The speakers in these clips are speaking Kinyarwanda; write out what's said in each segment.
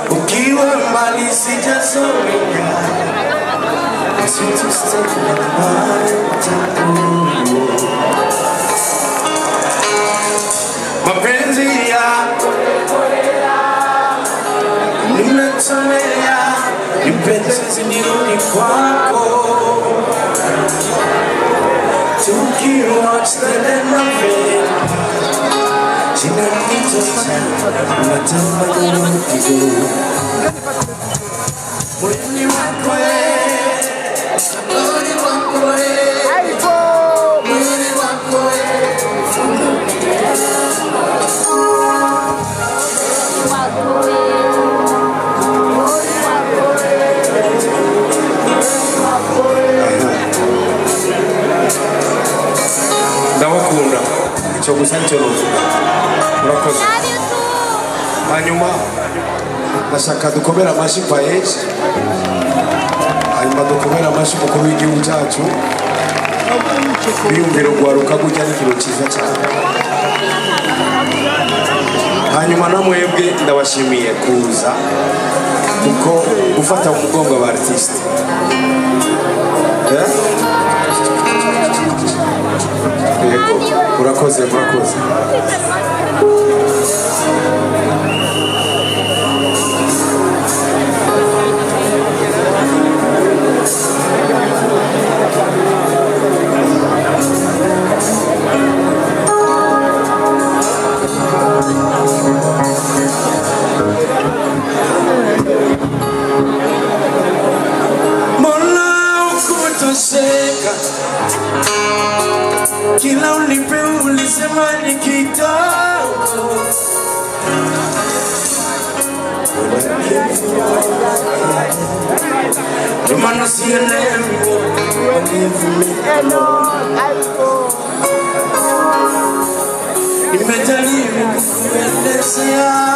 Ukiwa mbali sijasomeka, mapenzi yako nimetomea, nipenzi nirudi kwako, tukiwatch the novela, jina nitota, unatamba kama mpigo. Mwini wako mwini wako mwini wako ndabakunda cyo gusa cyo urakoze. Hanyuma nashaka dukomera amashi paeje, hanyuma dukomera amashi mukuru w'igihugu cyacu, biyumvira gwaruka gujya n'ikiro cyiza cyane. Hanyuma namwebwe ndabashimiye kuza kuko gufata umugongo aba artiste. Murakoze. Kila unipe ulisema ni kidogo, Romano sielewi, nimejaribu kuelezea,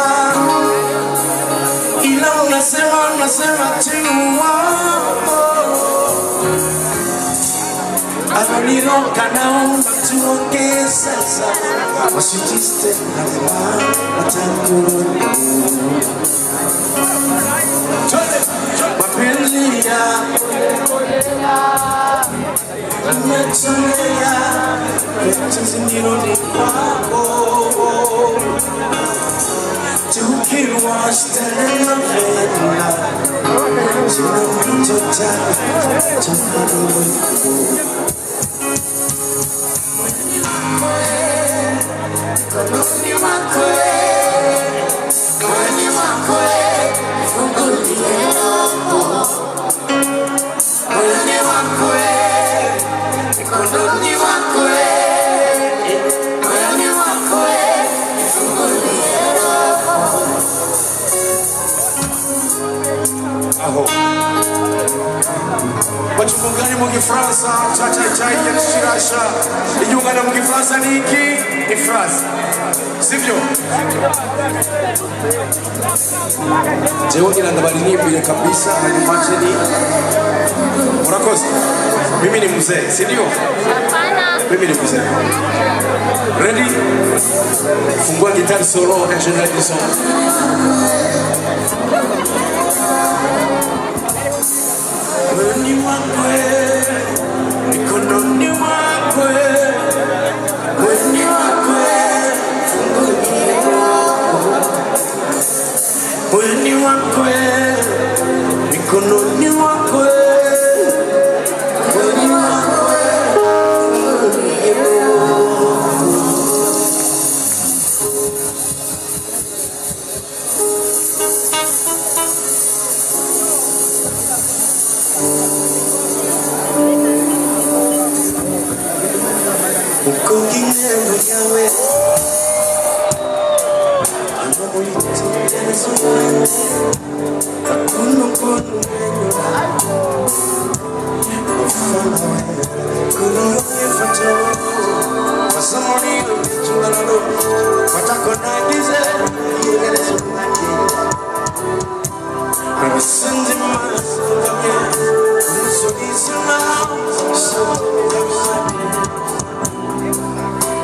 ila unasema tiwa Anoniroka naomba tuongee sasa, wasijiste na watakuru mapenzi ya umetolea, penzi nirudi kwako, tukiwa stare na vela, zinapitota Wachungani mwenye Fransa, chai ya kishirasha. Ijungana mwenye Fransa ni iki? Ni Fransa. Sivyo? Jewa nina ndabalini mbile kabisa. Hanyumacheni. Murakozi. Mimi ni mzee, sindio? Mimi ni mzee. Ready? Fungua gitar solo, engineer Edison. Mwini wakwe, mikononi wakwe, mwini wakwe, mwini wakwe, mikononi wakwe, mwini wakwe. Ukongine mwenyewe anamuitendezwe hakuna mkono mfana kulioifato wasamoni chungalalo watako nagize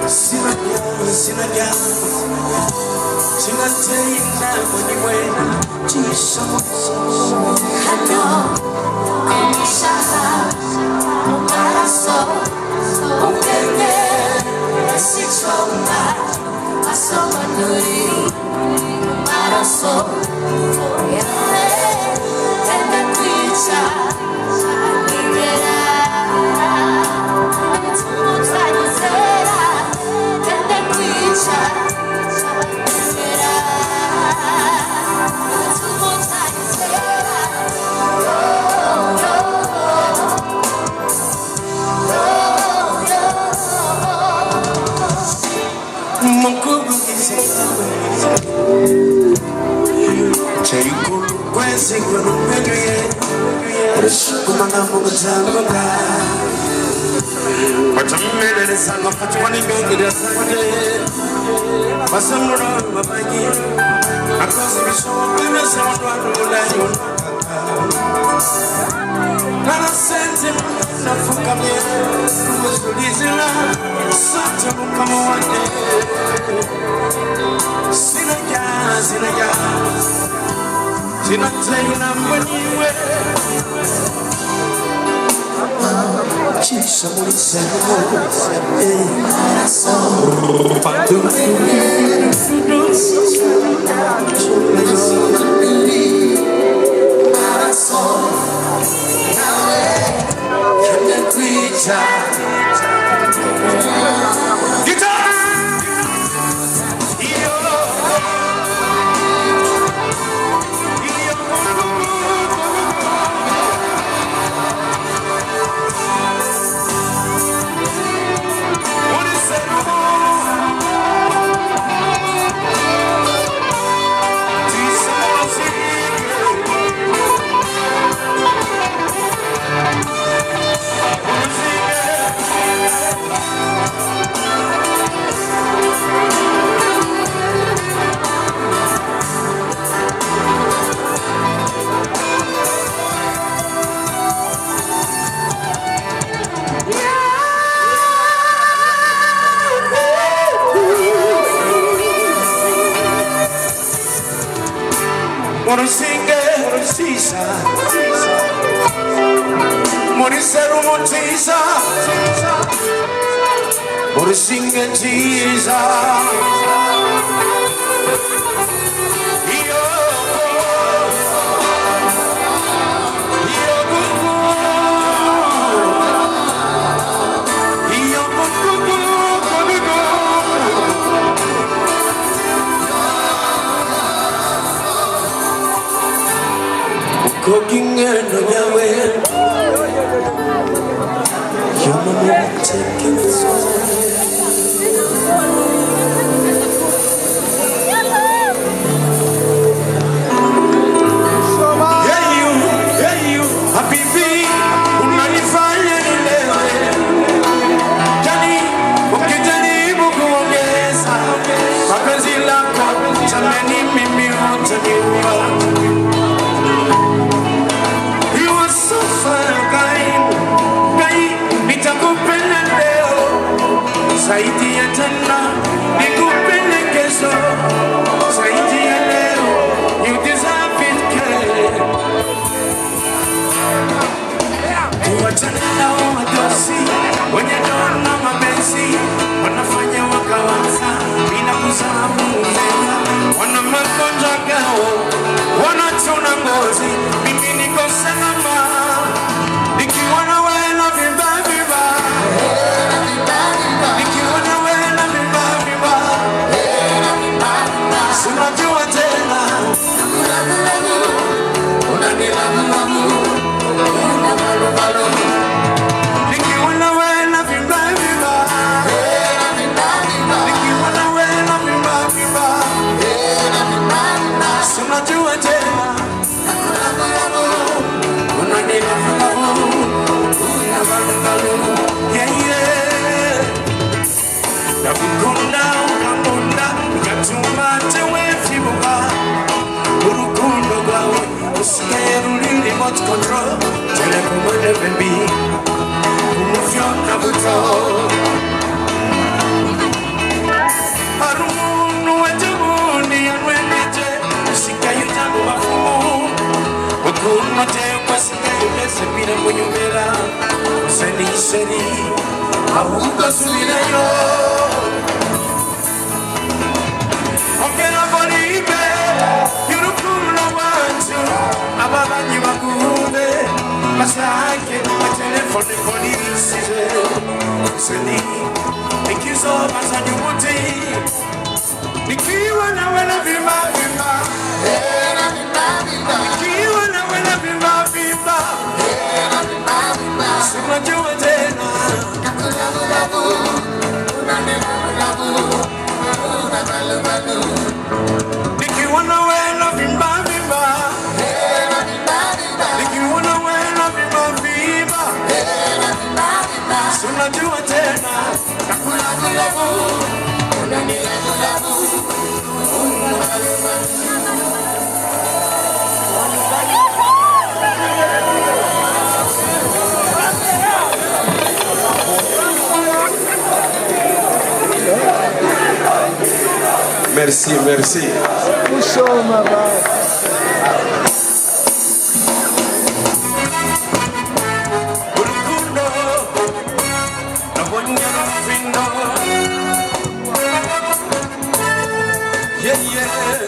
Sinaga Sinatena mwenyewe Jisho Hato Kumishaha Mukaraso Mukende Sichoma Asoma nuri Mukaraso Yale Tende kwicha Nigera Tumutanyizera Tende kwicha Nigera Tumutanyizera Mukuru Kizema Chekulu Kwezi Kwanumenuye Kumanga Mugutanga Watamele Sanga Fatwani Bengi Sande Basamura Babanyi Akosi Bishopene Samadwanu Mudayo Nana Sente Nafukamye Muzulizila Santa Mukamwande Sinaga Sinatena mwenyewe Chisha mulisa Moriseru Motisa Morisinge Tisa Cooking and no Yahweh, your mama taking the Hey you, happy bee, unanifanya nilewe. Jani, ukijani mukuongeza, mapenzi lako, tameni mimi utaniua. Saidi ya tena, nikupende kesho. Saidi ya leo, you deserve it, girl. Tuwachane na wadosi, wenye dona mapenzi, wanafanya wakawaza, bila kusahau umema. Wana magonjwa gao, wanachuna ngozi, mimi niko salama. Nikiwa na wewe na vibaya. Unajua tena nikiwa na wewe na vimba nikiwa na wewe na vimba unajua tena nakukunda ukamunda ikatuma tewe fibuka urukundo rwawe usigaye ruri remote control telekomande baby umuvyo na buto temwa singayonese pira munyumera seniseri ahubwo subirayo ongera mbonibe y'urukundo rwacu ababanyi bakunde bashake amatelefone mbonisize seni ikizobazanya umuti nikiwa nawe na vimba vimba nikiwa nawe na vimba vimba sinajua tena nikiwa nawe na vimba vimba nikiwa nawe na vimba vimba sinajua tena Merci, merci. Yeah, yeah,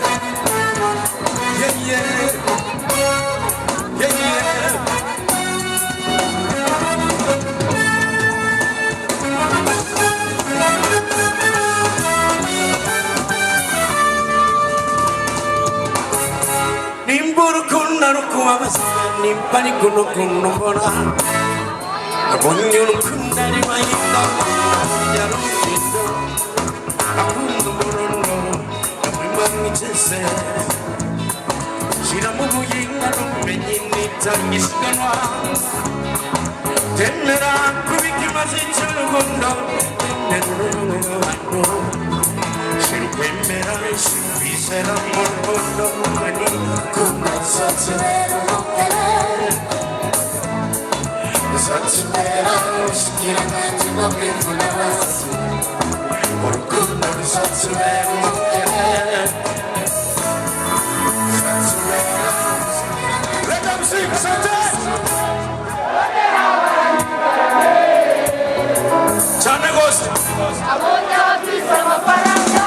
yeah, yeah, yeah, yeah. Nimburu kuna rukuwa basana nimpani kuno kuno bona abonyo kuna ni mayinda ya rukindo akundo morondo amwimani chese shira mubuyinga rumenyi nitanyishiganwa temera kubikimaze cy'urukundo temera shirwemera shibisera morondo mani kumasatero Satsumera, shikira kanji no kifuna Orkundo satsumera, satsumera. Let them sing something. Chane gosti. Abonya pisa maparanga.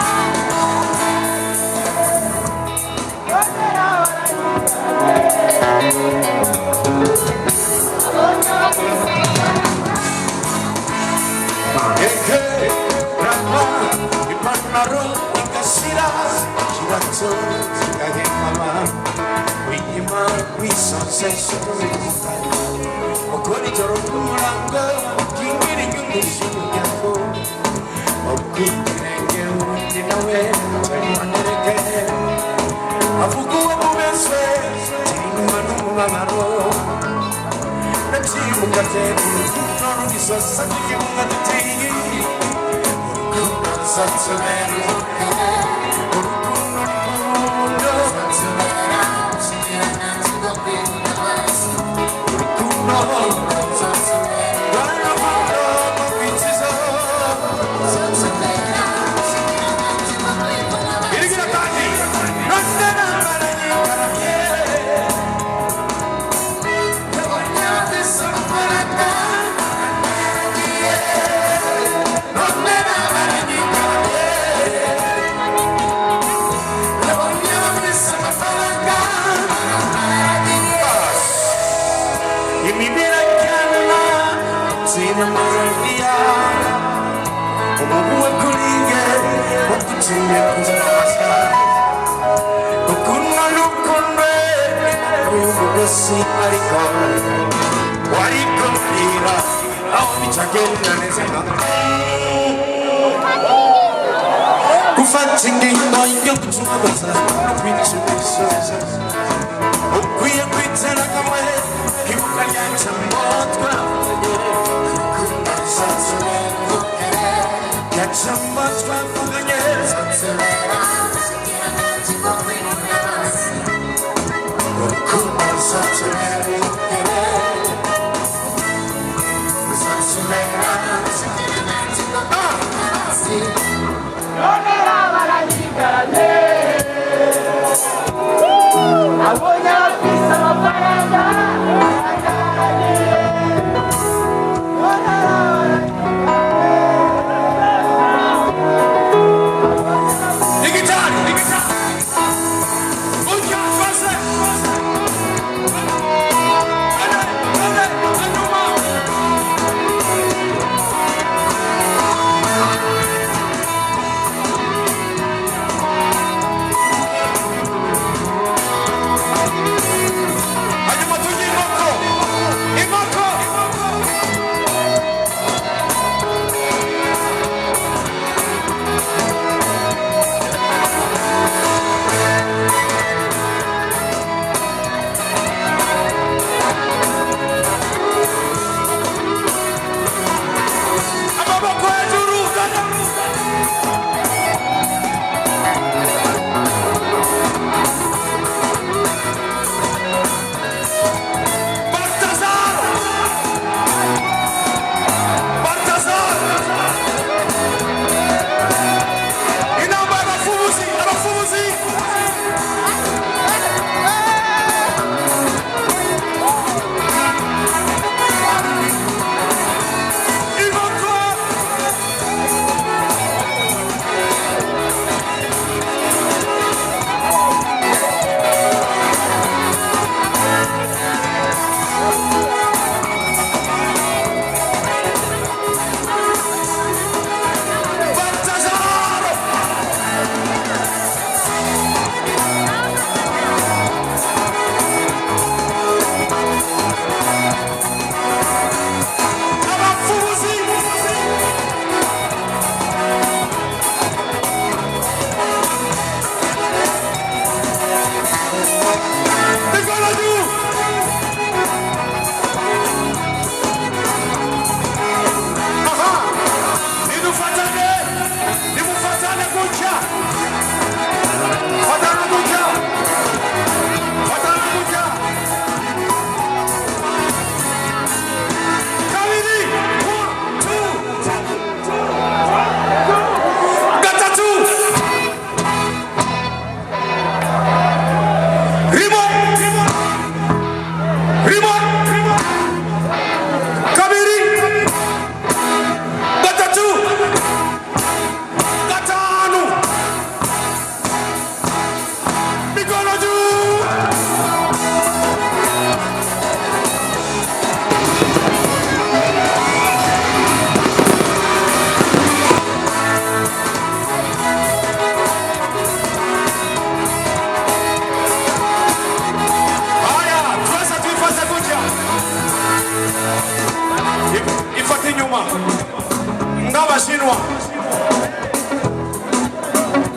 Abonya pisa maparanga.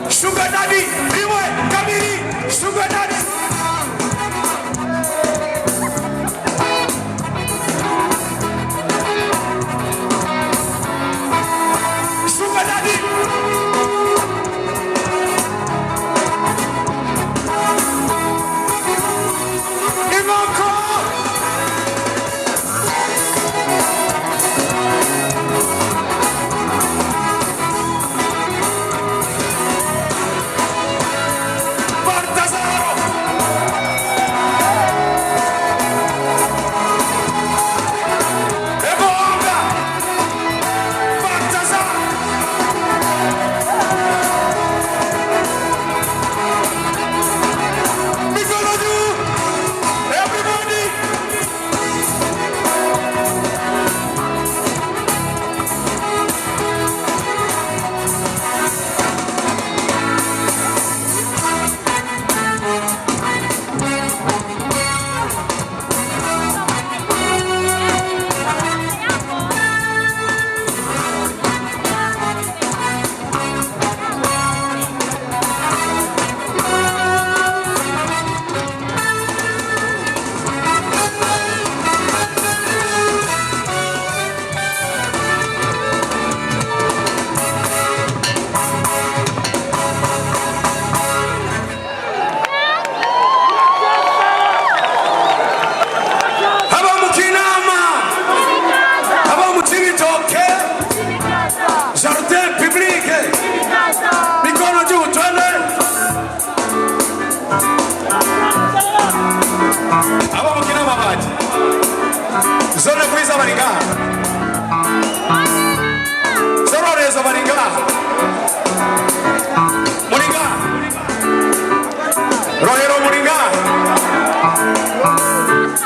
Sugar daddy, iwe kamili. Sugar daddy. Sugar daddy. Ivanko. Zona kuiza Maringa. Zona reza Maringa. Maringa. Rohero Maringa.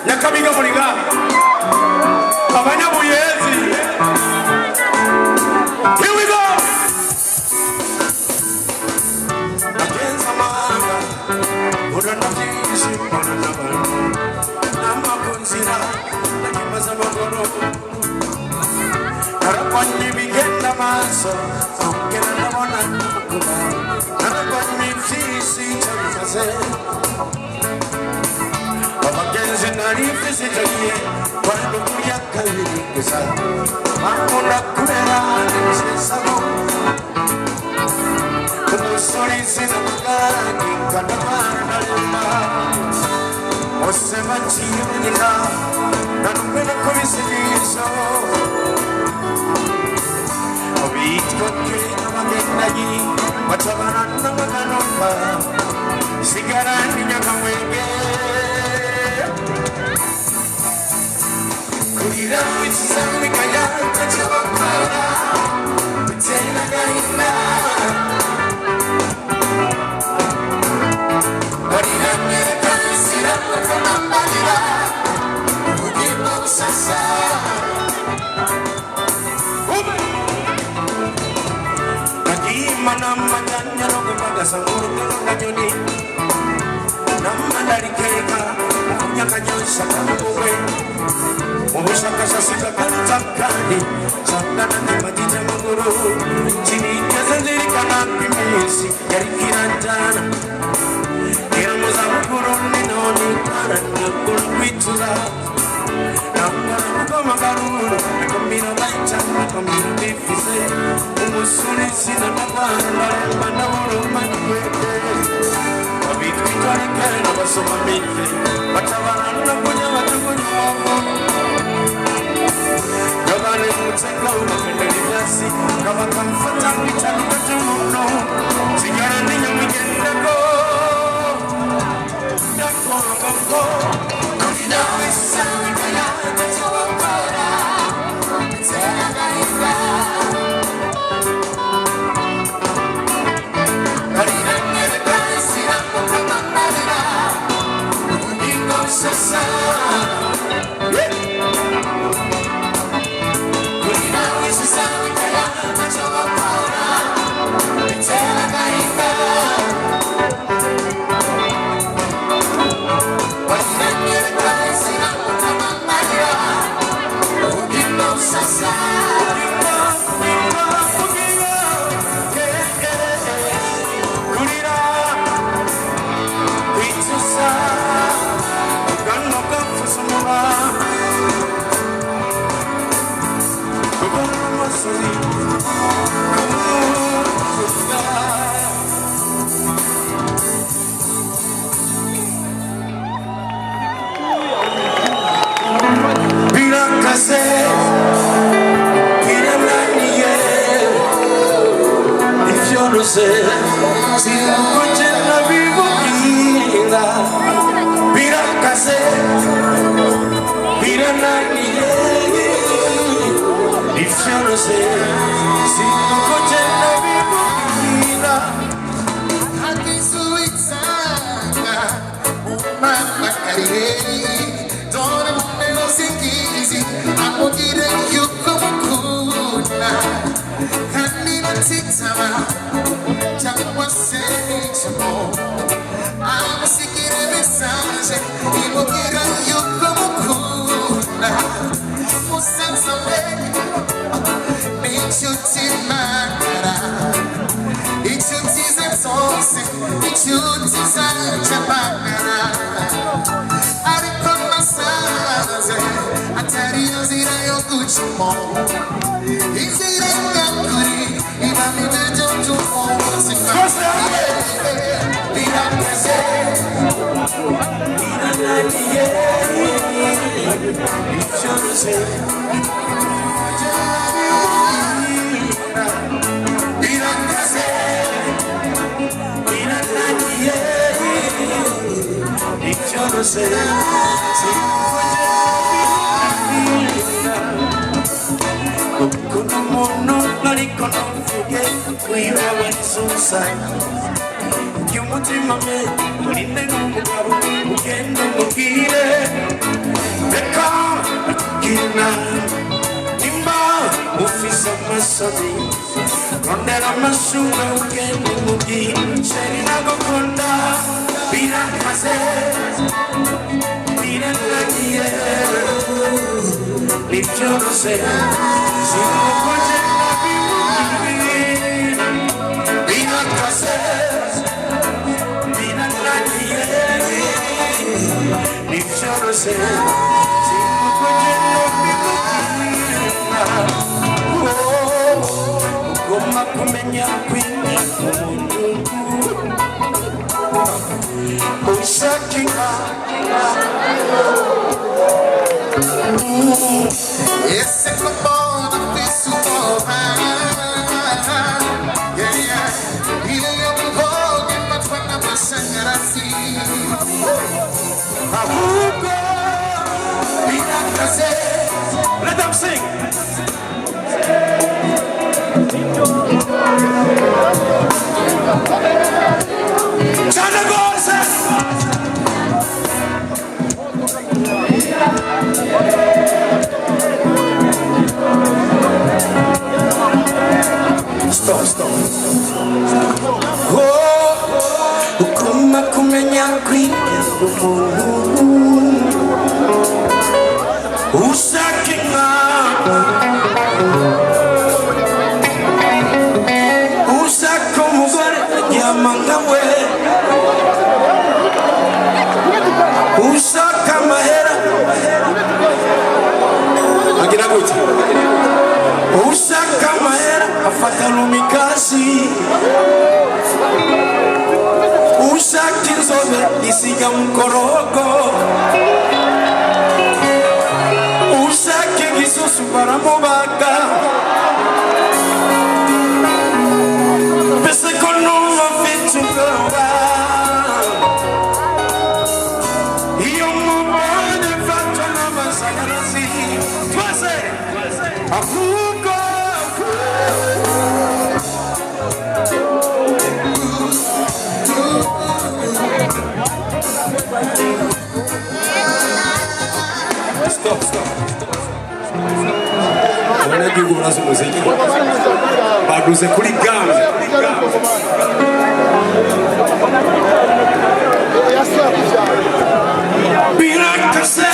Nyakabiga Maringa. Abanyabuyezi. Here we go. Agenza manga. Uranatishi mwana. Nama kunzira. Narapani bigenda maso, kera nabona nakuba. Narapani fisi chakaze. Abagenzi nari fisi chagiye, kwando kuya kabiri kesa. Mamuna kurera nisesamo. Kumusori sina magara kikanamana nalema. Osema chiyunika. Nanumena kubisigisho Obitko kina magendaji Machabana nanganomba Sigara ninyaka mwenge Kurira witsami kaya Tachawakara Tena gaina Warina meka Sira makamambalira Sasa Nagimana majanya Rogo magasanguru Nanyoni Namandari keka Nyakanyosha Kambuwe Mubushaka Sasika Kantakani Sandana Nimatita Maguru Chini Kazanjiri Kanakimisi Yarikirantana Kiramuza Mukuru Ninoni Karanakuru Kwitura Namana Magaruru, Kamina Baitana, Kamina Bifise, Umusuni Sinamana, Manamoro Manuete, a bit Victoria, a Somamite, Batavana, Punya, Gavani Mutango, Medicasi, Gavakan Fatami, Tano, Sigara Nina Miguel, Now it's sounding Kurina, nibyorose sinakugenda bimubwira birakaze birananiye nibyorose sinakugenda bimubwira hakizuitsanga umamakariye dore mumeno singizi amugire yuko mukunda kandi natitaba cyangwa se nicamo amusigire mesaje imubwira yuko mukunda musanze we n'inshuti magara inshuti ze zose inshuti zacu magara ariko nasanze atari yo nzira yo gucamo inzira ngakuri ibamo ibiryo by'umunsi birakaze birananiye nibyorose birakaze birananiye nibyorose kuko umuntu ariko ntuvuge kwibabariza umusaya y'umutima me urinde n'umugabo ugenda umubwire reka akubwira nimba ufise amasabi rondera amashuka ugenda umubwire sheri nagukunda birakaze birananiye nibyorose sinakugenda bimubwira birakaze birananiye nibyorose sinakugenda bimubwira ugomba kumenya kwinga umuntu ushakira ese kubona kwisuboha iyo mubonye matwa n'amashanyarazi ahubwo birakaze. Let them sing. Chana goze. Stop. Oh, ukoma kumenya kwinga umuntu ushakira ushaka umugore aryama nkawe ushaka amahera agira gutya ushaka amahera afata rumikazi ushaka inzobe isiga mukorogo ushaka igisusu baramubaga mbese ko numva mfite ubwoba iyo mubonye mfatwa n'amashanyarazi twese ahubwo Stop. Abanyagihugu barazi umuziki baguze kuri gamu birakaze.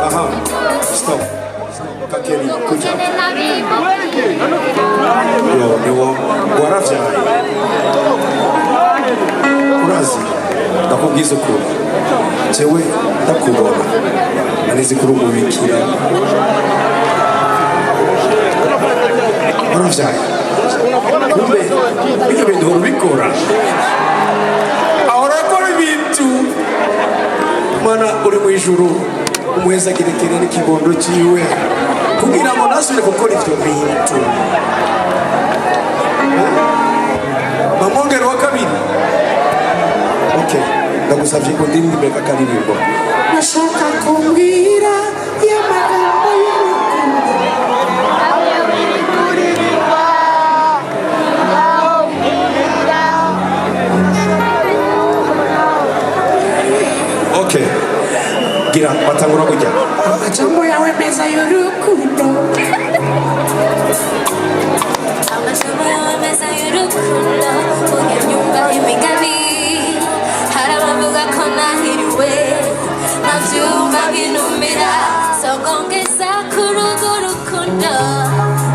Aha, stop. Kakeri, kuja. Yo, niwo waravyaye. Urazi, ndakubwiza ukuri. Jewe ndakubona. Anizi kuri umubikira. Waravyaye. Kumbe, ibyo bintu urabikora. Ahorakora ibintu. Mana uri mu ijuru. Umuheza kirekire n'ikibondo ciwe kugira ngo nasubire gukora ibyo bintu. Mamongero wa kabiri. Okay, ndagusabye ngo ndirimbe kakaririmbo. Nashaka kumbwira y'amagambo y'urukundo. Okay, gira batangura kujya. Amajambo yawe meza y'urukundo. Amajambo yawe meza y'urukundo unyanyumva imigani hari abavuga ko nahiriwe nabyumva binumira sogongeza kuri urwo rukundo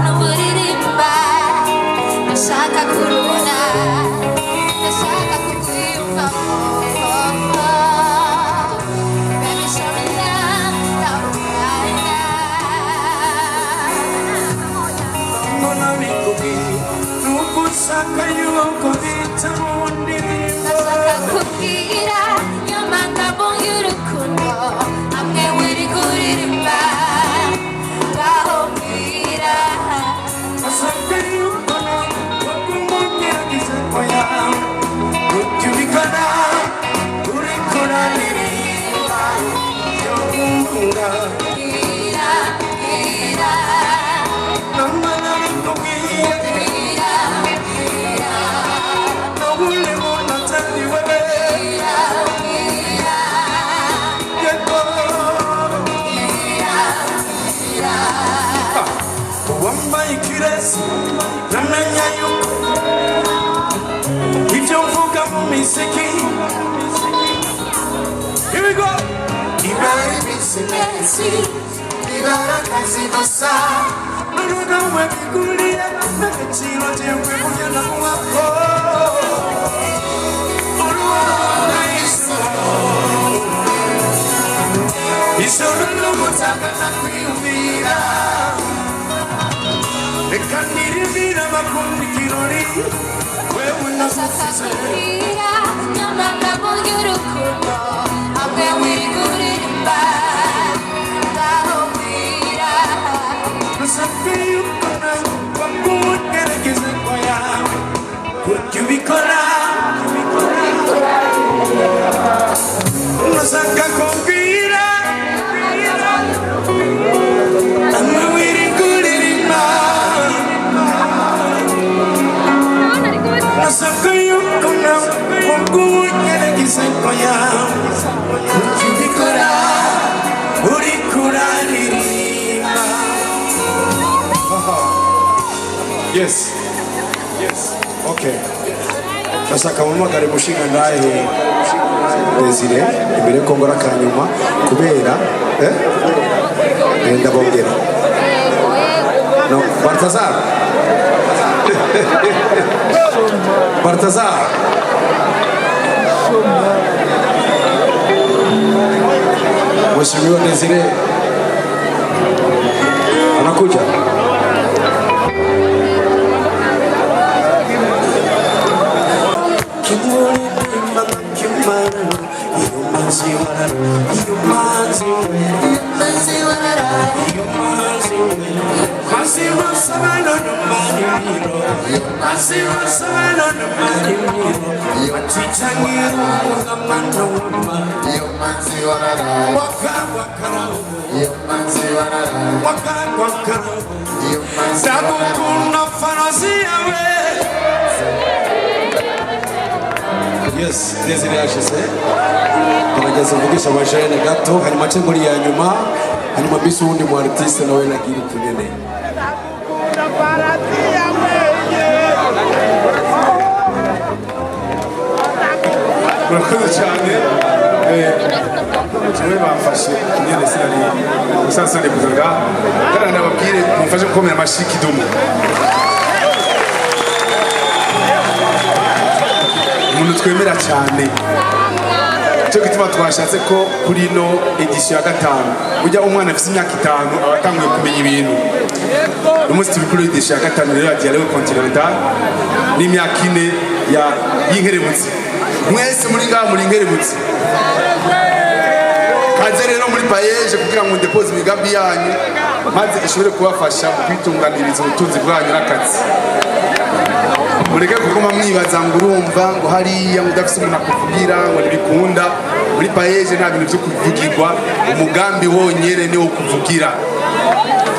n'uburirimba ndashaka kurubona ndashaka kukwiyumvamo Saka yuko bitamundirimbo. Ndashaka kubwira y'amagambo y'urukundo amwe wiri kuririmba ngaho mbwira. Saka yuko wakumunyeragiza koya ucyubikana urikora niririmba yokunga Mbwira, mbwira, namana bikubwira nobule mona tandi wewe yeko wambaye ikirezi namenya yuko ibyo mvuga mu misiki. Here we go. Ibari bisinesi, ibarakazi gusa. Nuruga webigulia n'agaciro jewe kugenda mu wako. Uruwana iso isoro n'umutaka nakwiyumvira. Reka niribira bakundi kirori wewe ndashaka nakusize. kubwira y'amagambo y'urukundo amwe wiri kuririmba ngaho mbwira. Nasaka yuko nawe wakugerageza koya kubyubikora. Nasaka kubwira amwe wiri kuririmba. Nasaka yuko nawe wakugerageza koya kubyubikora uri kuraririmba. Yes. Yes. Okay. Ndashaka mumagare mushinga ndahe Desire imbere ko ngora kanyuma kubera ndabongera. No, Baltazar. Baltazar. Mheshimiwa Desire anakuja. Yes, Desire yashize arageze mvugisha amajene gato hanyuma cyo muri ya nyuma hanyuma bisi wundi mu artiste nawe nagira kunene. Murakoze cyane cyane bamfashe nyene sinari usasa ne kuzaga kana nababwire mumfashe gukomera amashiki dumu umuntu twemera cyane cyo gituma twashatse ko kuri no edition ya 5 ujya umwana afite imyaka 5 abatanguye kumenya ibintu umunsi tubikuru edition ya 5 rero yagiye lewe continental n'imyaka 4 ya y'inkerebutsi mwese muri ngaha muri inkerebutsi aze rero muri payeje kugira ngo depoze imigambi yanyu maze ishobore kubafasha kwitunganiriza ubutunzi bwanyu n'akazi. Mureke kuguma mwibaza ngo urumva ngo hariya mudafise umuntu akuvugira ngo ntibikunda. Muri payeje nta bintu byo kuvugirwa, umugambi wonyene ni wo kuvugira.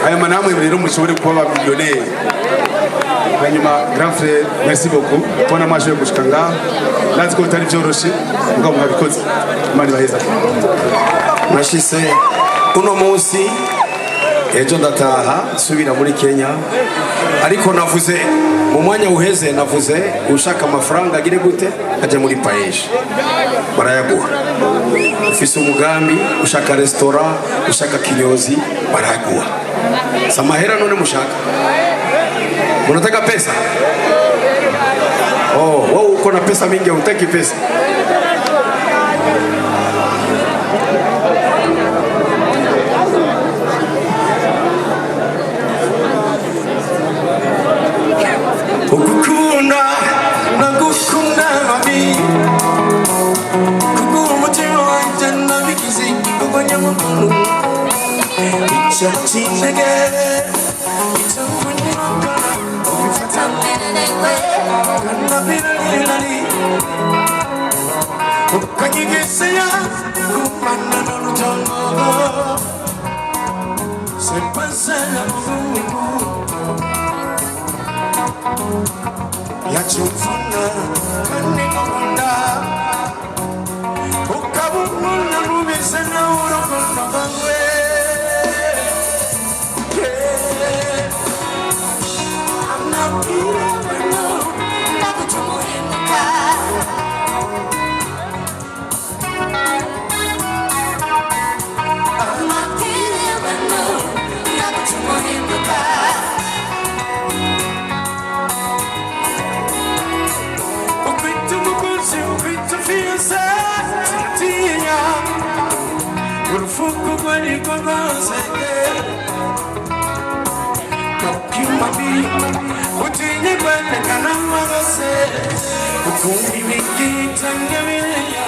Hanyuma namwe rero mushobore kuba abamiliyoneri. Hanyuma grand frère, merci beaucoup kubona mwaje gushika ngaha. Nazi ko bitari byoroshe ngo mwabikoze. Imana ibaheza. Nashise uno munsi ejo ndataha subira muri Kenya, ariko navuze mu mwanya uheze, navuze ushaka amafaranga agire gute aje muri payeje barayaguha. Ufise umugambi, ushaka restaurant, ushaka kinyozi barayaguha. Samahera none mushaka, unataka pesa? Oh, wewe uko na pesa mingi, hutaki pesa? Ukukunda nagukunda mami, kuko umutima wanje nabigize kuko nyamukuru icyatsinege itakunyakana ubifatanirwe kanabiralirali ukanyigeseya kumana n'urutono sepasana Mungu yachumfuna kanimunda ukabumuna mubisana urukundo rwawe. Urufuku kwani kwagozeke Kakimabi utinye kwene kanamagose Ukumbi mikitanga mileya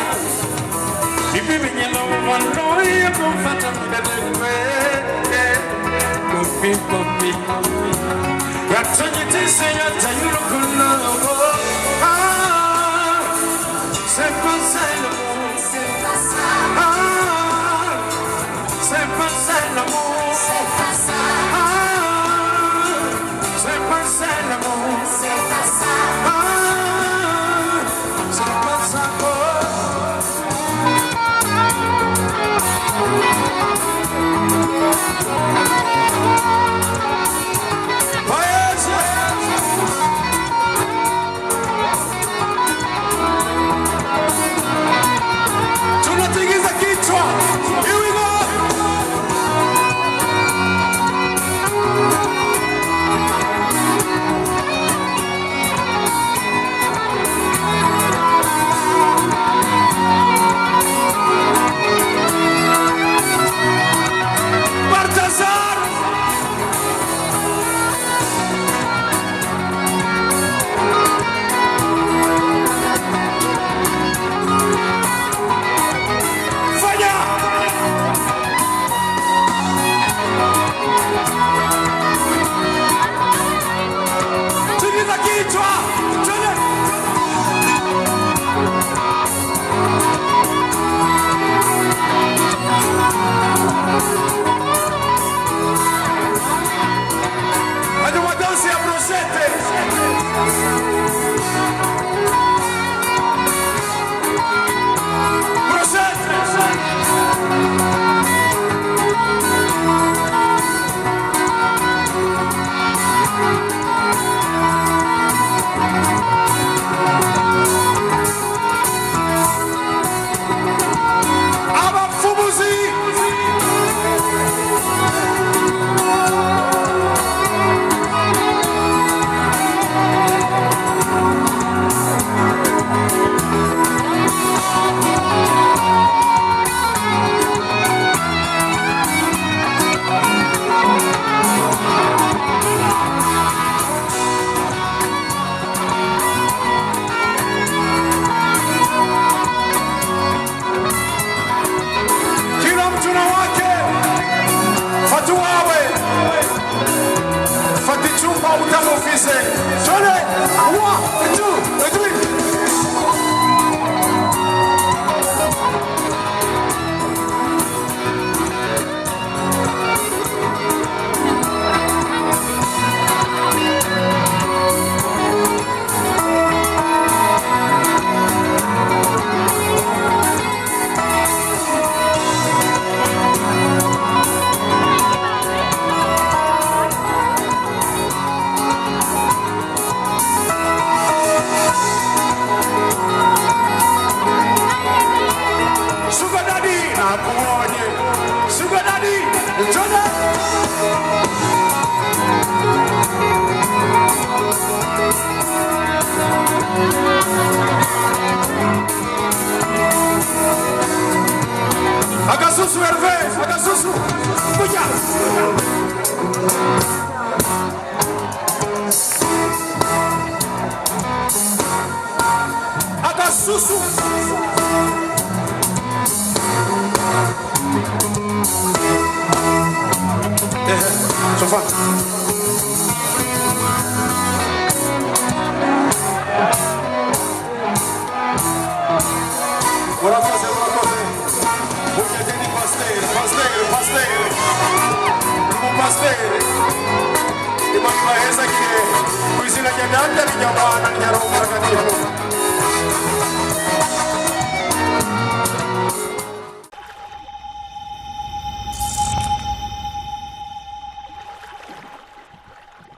Bibi binyelo wanoye kumfata mdadekwe Kupi kupi Yatonye tise yata yurukuna C'est pas ça l'amour, c'est pas ça. C'est pas ça l'amour, c'est pas ça. C'est pas ça l'amour, c'est pas ça. C'est pas ça. Voyage. kwa utamu ufise. Tole, 1, 2, 3. Sugar daddy, nakuonye. Sugar daddy, tole. Agasusu Hervé, Agasusu. Buja. Agasusu. Sofa. Murakoze. Bugeteni pastere. Mu pastere. Imani baheza kile. Kuizina jadanda ni jabana ni Roho Mtakatifu.